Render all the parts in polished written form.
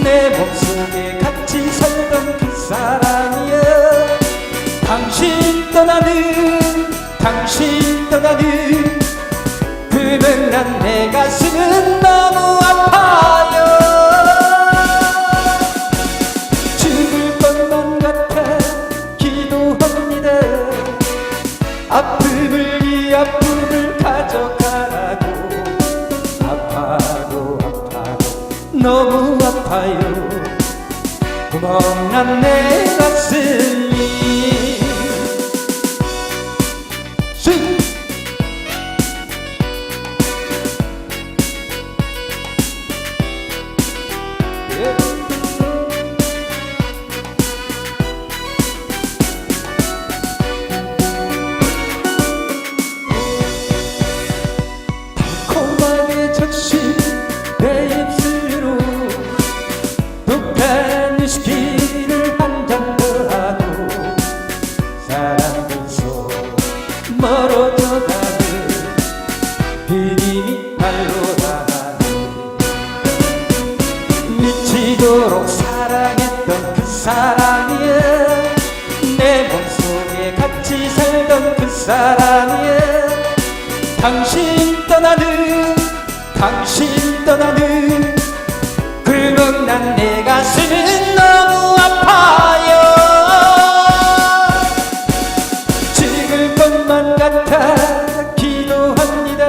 내 몸속에 같이 살던 그 사람이여. 당신 떠나는 그는 내 가슴은 너무 아파요. 죽을 것만 같아 기도합니다. 이 아픔을 가져가라고. 아파도 너무 아파요. 구멍난 내 가슴이. 달콤하게 적신 내 입술로 독한 위스키를 한 잔 더하고 사람들 속 멀어져가는 비님이 날로 다하는 미치도록 사랑했던 그 사람이여. 내 몸속에 같이 살던 그 사람이여. 당신 떠나는 굴곡난 내 가슴은 너무 아파요. 죽을 것만 같아 기도합니다.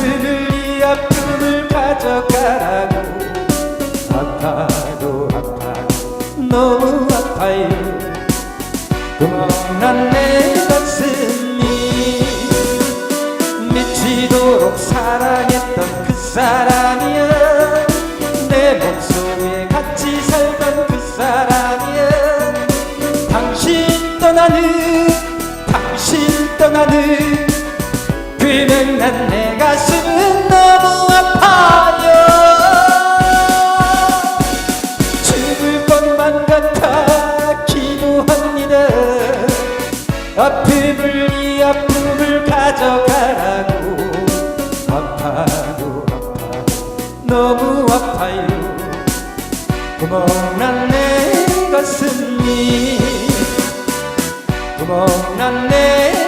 이 아픔을 가져가라고. 아파도 너무 아파요. 구멍난 내 가슴이. 미치도록 사랑했던 그 사람이여. 내 몸속에 같이 살던 그 사람이여. 당신 떠나는 그는 내 가슴은 너무 아파요. 죽을 것만 같아 기도합니다. 이 아픔을 가져가라고. 아파도 너무 아파요. 구멍난 내 가슴이. 구멍난 내